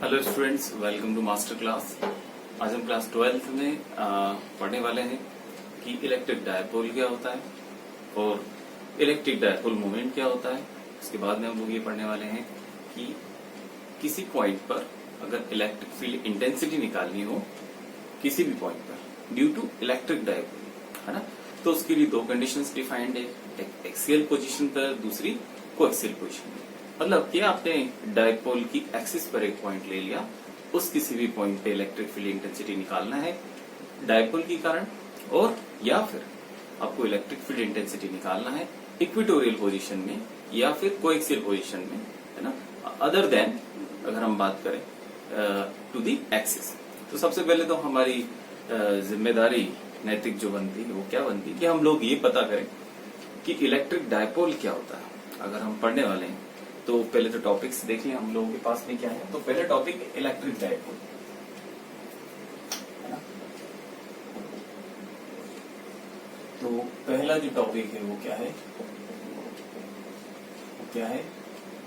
Hello students, welcome to master class. आज हम class 12th में पढ़ने वाले हैं कि इलेक्ट्रिक डायपोल क्या होता है और इलेक्ट्रिक डायपोल मोमेंट क्या होता है। इसके बाद में हम लोग ये पढ़ने वाले हैं कि किसी पॉइंट पर अगर इलेक्ट्रिक फील्ड इंटेंसिटी निकालनी हो किसी भी पॉइंट पर ड्यू टू इलेक्ट्रिक डायपोल, है ना, तो उसके लिए दो कंडीशंस डिफाइंड है, एक एक्सियल पोजीशन पर, दूसरी कोएक्सियल पोजीशन पर। मतलब कि आपने डायपोल की एक्सिस पर एक पॉइंट ले लिया, उस किसी भी पॉइंट पे इलेक्ट्रिक फील्ड इंटेंसिटी निकालना है डायपोल के कारण, और या फिर आपको इलेक्ट्रिक फील्ड इंटेंसिटी निकालना है इक्वेटोरियल पोजीशन में या फिर कोएक्सियल पोजीशन में, है ना, अदर देन अगर हम बात करें टू दी एक्सिस। तो सबसे पहले तो हमारी जिम्मेदारी नैतिक जो बनती है वो क्या बनती है कि हम लोग ये पता करें कि इलेक्ट्रिक डायपोल क्या होता है। अगर हम पढ़ने वाले हैं तो पहले तो टॉपिक्स देख लें हम लोगों के पास में क्या है। तो पहले टॉपिक इलेक्ट्रिक डायपोल, है ना। तो पहला जो टॉपिक है वो क्या है,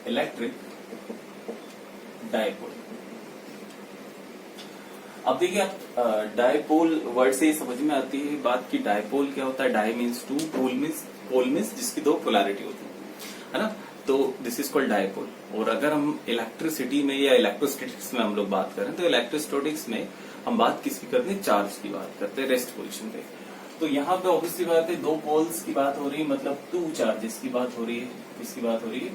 इलेक्ट्रिक डायपोल। अब देखिए आप डायपोल वर्ड से समझ में आती है बात की डायपोल क्या होता है। Di means two, pole means जिसकी दो पोलैरिटी होती है ना। तो दिस इज कॉल्ड डायपोल। और अगर हम इलेक्ट्रिसिटी में या इलेक्ट्रोस्टैटिक्स में हम लोग बात करें तो इलेक्ट्रोस्टैटिक्स में हम बात किसकी करते हैं, चार्ज की बात करते हैं रेस्ट पोजीशन पे। तो यहाँ पे ऑब्वियसली बात है दो पोल्स की बात हो रही है, मतलब टू चार्जेस की बात हो रही है। किसकी बात हो रही है,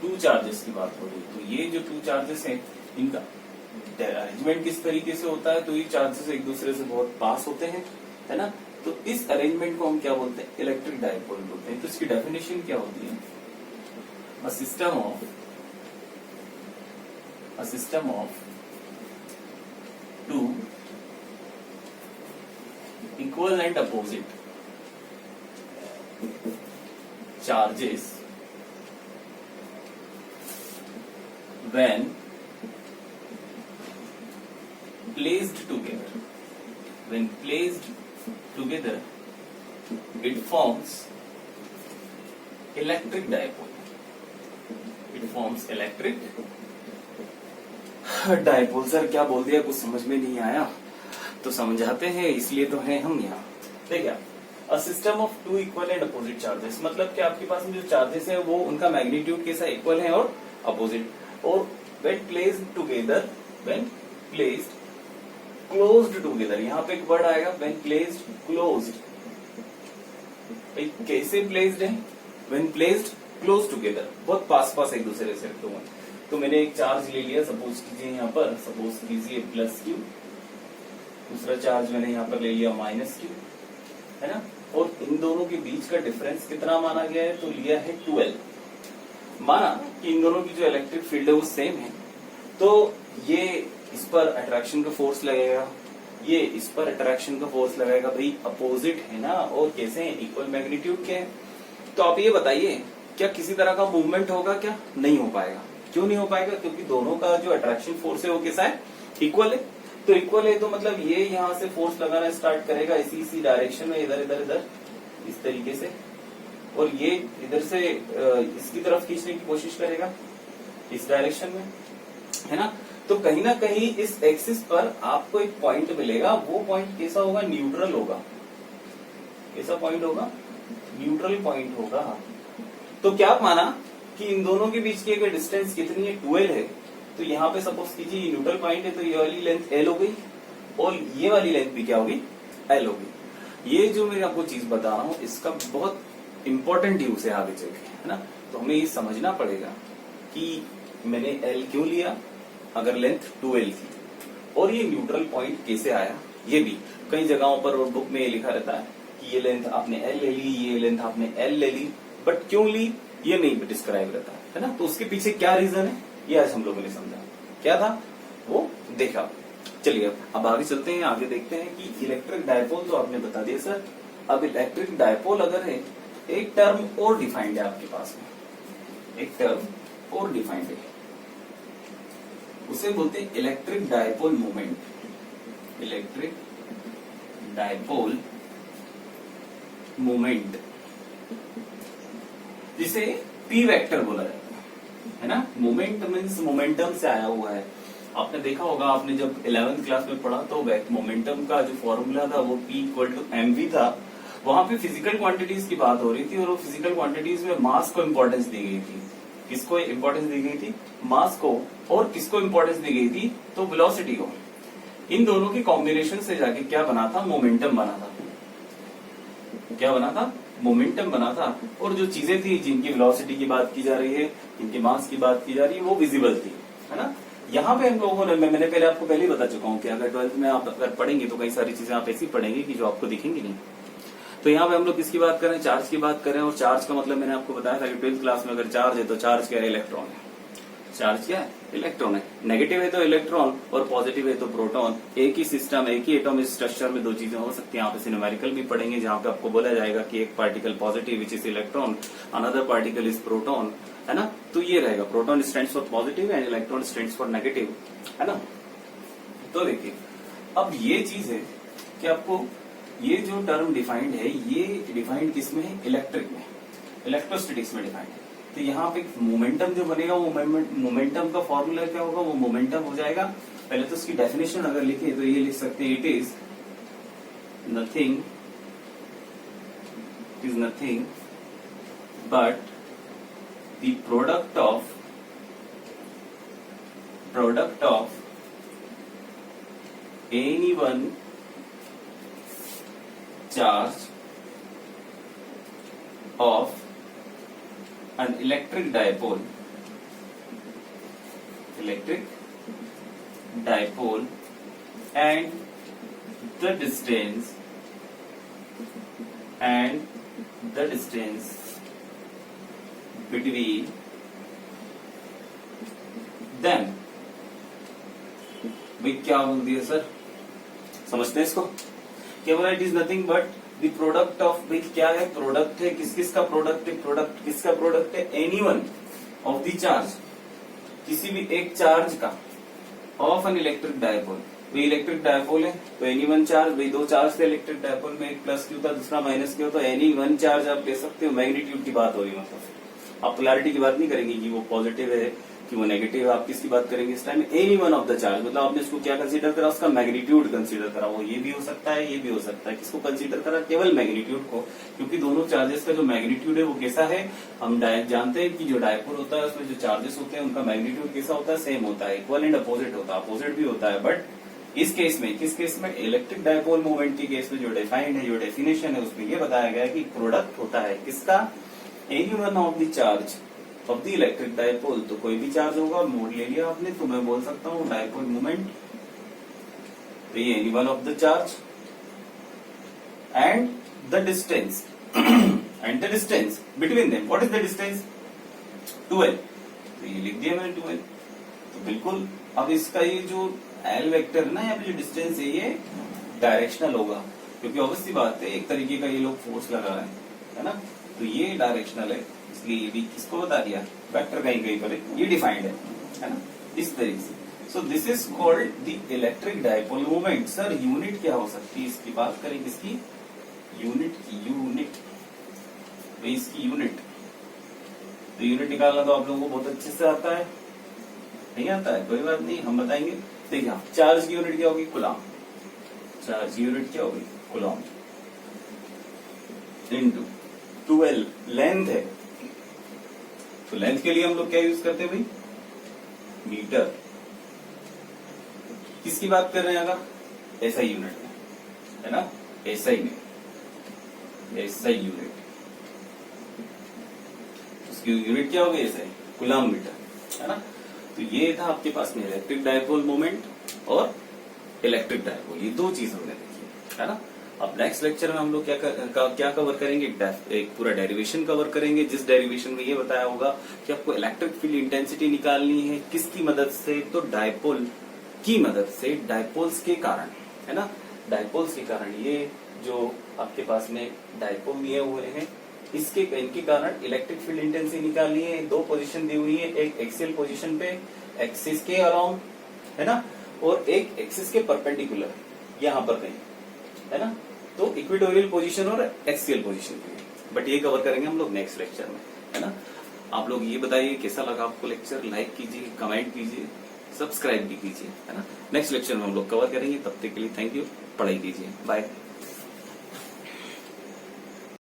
टू चार्जेस की बात हो रही है। तो ये जो टू चार्जेस है इनका अरेंजमेंट किस तरीके से होता है, तो ये चार्जेस एक दूसरे से बहुत पास होते हैं, है ना। तो इस अरेंजमेंट को हम क्या बोलते हैं, इलेक्ट्रिक डायपोल बोलते हैं। तो इसकी डेफिनेशन क्या होती है, a system of two equal and opposite charges when placed together it forms electric dipole. Forms electric dipole. Sir क्या बोल दिया, कुछ समझ में नहीं आया तो समझाते हैं, इसलिए तो है हम यहाँ। देखिए, a system of two equal and opposite charges, मतलब कि आपके पास में जो चार्जेस है वो उनका मैग्नीट्यूड कैसा इक्वल है और अपोजिट। और व्हेन प्लेस्ड क्लोज्ड टुगेदर, यहाँ पे एक वर्ड आएगा व्हेन प्लेस्ड क्लोज्ड। कैसे प्लेस्ड है, व्हेन प्लेस्ड क्लोज टुगेदर, बहुत पास एक दूसरे से रखे हुए। तो मैंने एक चार्ज ले लिया, सपोज कीजिए यहाँ पर, सपोज कीजिए प्लस क्यू। दूसरा चार्ज मैंने यहाँ पर ले लिया माइनस क्यू, है ना। और इन दोनों के बीच का डिफरेंस कितना माना गया है, तो लिया है 12। माना कि इन दोनों की जो इलेक्ट्रिक फील्ड है वो सेम है, तो ये इस पर अट्रैक्शन का फोर्स लगेगा, ये इस पर अट्रैक्शन का फोर्स लगाएगा। भाई अपोजिट है ना, और कैसे हैं, इक्वल मैग्नीट्यूड के हैं। तो आप ये बताइए क्या किसी तरह का मूवमेंट होगा, क्या नहीं हो पाएगा। क्यों नहीं हो पाएगा, क्योंकि दोनों का जो अट्रैक्शन फोर्स है वो कैसा है, इक्वल है। तो इक्वल है तो मतलब ये यहाँ से फोर्स लगाना स्टार्ट करेगा इसी डायरेक्शन में, इधर इस तरीके से, और ये इधर से इसकी तरफ खींचने की कोशिश करेगा इस डायरेक्शन में, है ना। तो कहीं ना कहीं इस एक्सिस पर आपको एक पॉइंट मिलेगा, वो पॉइंट कैसा होगा, न्यूट्रल होगा। कैसा पॉइंट होगा, न्यूट्रल पॉइंट होगा। तो क्या माना कि इन दोनों के बीच की अगर डिस्टेंस कितनी है, 12 है। तो यहाँ पे सपोज कीजिए न्यूट्रल पॉइंट है, तो ये वाली लेंथ L हो गई और ये वाली लेंथ भी क्या होगी, L हो गई। ये जो मैं आपको चीज बता रहा हूँ इसका बहुत इंपॉर्टेंट यूज है आगे चल के, है ना। तो हमें ये समझना पड़ेगा कि मैंने L क्यों लिया अगर लेंथ 12 थी, और ये न्यूट्रल पॉइंट कैसे आया। ये भी कई जगहों पर और बुक में ये लिखा रहता है कि ये लेंथ आपने L ले ली, ये लेंथ आपने L ले ली, बट क्यों ली ये नहीं डिस्क्राइब रहता है ना। तो उसके पीछे क्या रीजन है ये आज हम लोगों ने समझा, क्या था वो देखा। चलिए अब आगे चलते हैं, आगे देखते हैं कि इलेक्ट्रिक डायपोल तो आपने बता दिया सर। अब इलेक्ट्रिक डायपोल अगर है, एक टर्म और डिफाइंड है आपके पास में, एक टर्म और डिफाइंड है, उसे बोलते हैं electric dipole moment. Electric dipole moment जिसे पी वेक्टर बोला जाता है ना। मोमेंट मीन्स मोमेंटम से आया हुआ है, आपने देखा होगा, आपने जब 11th क्लास में पढ़ा तो मोमेंटम का जो फॉर्मूला था वो P इक्वल टू mv था। वहां पे फिजिकल क्वांटिटीज की बात हो रही थी और वो फिजिकल क्वांटिटीज में मास को इम्पोर्टेंस दी गई थी। किसको इम्पोर्टेंस दी गई थी? मास को। और किसको इम्पोर्टेंस दी गई थी? तो वेलोसिटी को। इन दोनों के कॉम्बिनेशन से जाके क्या बना था? मोमेंटम बना था। क्या बना था? मोमेंटम बना था। और जो चीजें थी जिनकी वेलोसिटी की बात की जा रही है, जिनकी मास की बात की जा रही है, वो विजिबल थी, है ना। यहाँ पे हम लोगों ने, मैंने पहले आपको पहले ही बता चुका हूँ कि अगर 12th में आप अगर पढ़ेंगे तो कई सारी चीजें आप ऐसी पढ़ेंगे कि जो आपको दिखेंगी नहीं। तो यहाँ पे हम लोग किसकी बात करें? चार्ज की बात करें। और चार्ज का मतलब मैंने आपको बताया था कि 12th क्लास में अगर चार्ज है तो चार्ज क्या है? इलेक्ट्रॉन है। चार्ज क्या है? इलेक्ट्रॉन है। नेगेटिव है तो इलेक्ट्रॉन और पॉजिटिव है तो प्रोटॉन। एक ही सिस्टम, एक ही एटॉमिक स्ट्रक्चर में दो चीजें हो सकती हैं। यहाँ पे न्यूमेरिकल भी पढ़ेंगे जहाँ पे आपको बोला जाएगा कि एक particle positive which is electron, another particle is proton, है ना। तो ये रहेगा, proton stands for positive and electron stands for negative, है ना। तो देखिए अब ये चीज है कि आपको ये जो टर्म डिफाइंड है, ये डिफाइंड किसमें है? इलेक्ट्रिक में, इलेक्ट्रोस्टैटिक्स में डिफाइंड है। तो यहाँ पे मोमेंटम जो बनेगा वो मोमेंटम का फॉर्मूला क्या होगा? वो मोमेंटम हो जाएगा। पहले तो उसकी डेफिनेशन अगर लिखे तो ये लिख सकते हैं, it is nothing but the product of any one charge of an electric dipole and the distance between them। भाई क्या बोल दिया सर? समझते हैं इसको? क्या बोला? It is nothing but the product of, भाई क्या है? प्रोडक्ट है। किस किस का प्रोडक्ट है? प्रोडक्ट किसका प्रोडक्ट है? Any one of the charge, किसी भी एक चार्ज का, ऑफ एन इलेक्ट्रिक डायपोल। भाई इलेक्ट्रिक डायपोल है तो एनी वन चार्ज, भाई दो चार्ज थे इलेक्ट्रिक डायपोल में, एक प्लस क्यू था दूसरा माइनस क्यू, तो एनी वन चार्ज आप ले सकते हो। मैग्नीट्यूड की बात हो रही है, मतलब आप पोलैरिटी की बात नहीं करेंगे कि वो पॉजिटिव है कि वो नेगेटिव है। आप किसकी बात करेंगे इस time? Any one of the charge. मतलब आपने इसको क्या कंसीडर करा? उसका मैग्नीट्यूड कंसीडर करा। वो ये भी हो सकता है, ये भी हो सकता है। किसको कंसीडर करा? केवल मैग्नीट्यूड को, क्योंकि दोनों चार्जेस का जो मैग्नीट्यूड है वो कैसा है? हम जानते हैं कि जो डायपोल होता है उसमें जो चार्जेस होते हैं उनका मैग्नीट्यूड कैसा होता है? सेम होता है, इक्वल एंड अपोजिट होता है। अपोजिट भी होता है, बट इस केस में, किस केस में? इलेक्ट्रिक डायपोल मूवमेंट के केस में जो डिफाइंड है, जो डेफिनेशन है, उसमें ये बताया गया है कि प्रोडक्ट होता है किसका? Any one of the charge of the electric dipole. तो कोई भी चार्ज होगा, मोड ले लिया आपने, तो मैं बोल सकता हूँ डायपोल मूवमेंट। तो ये any one of the charge and the distance between them. What is the distance? 2l। तो ये लिख दिया मैंने 2l। तो बिल्कुल अब इसका ये जो एल वेक्टर है ना, यहाँ पे जो डिस्टेंस है ये डायरेक्शनल होगा, क्योंकि ऑब्वियसली बात है एक तरीके का ये लोग फोर्स लगा रहे हैं, है ना। तो ये डायरेक्शनल है, इसलिए ये भी किसको बता दिया? वेक्टर कहीं कहीं पर ये डिफाइंड है ना, इस तरीके से। So this is called the electric dipole movement. Sir unit क्या हो सकती है इसकी? बात करें किसकी? यूनिट की। यूनिट, इसकी यूनिट, तो यूनिट निकालना तो आप लोगों को बहुत अच्छे से आता है। नहीं आता है? कोई बात नहीं, हम बताएंगे। देखिए चार्ज की यूनिट क्या होगी? कूलम। चार्ज की यूनिट क्या होगी? कूलम इनटू 12 लेंथ है, तो लेंथ के लिए हम लोग क्या यूज करते हैं भाई? मीटर। किसकी बात कर रहे हैं अगर? एसआई यूनिट में, है ना, एसआई में, एसआई यूनिट। उसकी यूनिट क्या होगी? एसआई, कूलम मीटर, है ना। तो ये था आपके पास में इलेक्ट्रिक डायपोल मोमेंट और इलेक्ट्रिक डायपोल, ये दो चीज हमने देखी, है ना। अब नेक्स्ट लेक्चर में हम लोग क्या कवर करेंगे? एक पूरा डेरिवेशन कवर करेंगे, जिस डेरिवेशन में ये बताया होगा कि आपको इलेक्ट्रिक फील्ड इंटेंसिटी निकालनी है किसकी मदद से? तो डायपोल की मदद से, डायपोल्स के कारण, है ना। डायपोल्स के कारण, ये जो आपके पास में डायपोल दिए हुए हैं इनके कारण इलेक्ट्रिक फील्ड इंटेंसिटी निकालनी है। दो पोजीशन दी हुई है, एक एक्सियल पोजीशन पे एक्सिस के अराउंड, है ना, और एक एक्सिस के परपेंडिकुलर यहाँ पर कहीं, है ना। तो इक्वेटोरियल पोजीशन और एक्सियल पोजीशन के लिए, बट ये कवर करेंगे हम लोग नेक्स्ट लेक्चर में, है ना। आप लोग ये बताइए कैसा लगा आपको लेक्चर? लाइक कीजिए, कमेंट कीजिए, सब्सक्राइब भी कीजिए, है ना। नेक्स्ट लेक्चर में हम लोग कवर करेंगे, तब तक के लिए थैंक यू, पढ़ाई कीजिए, बाय।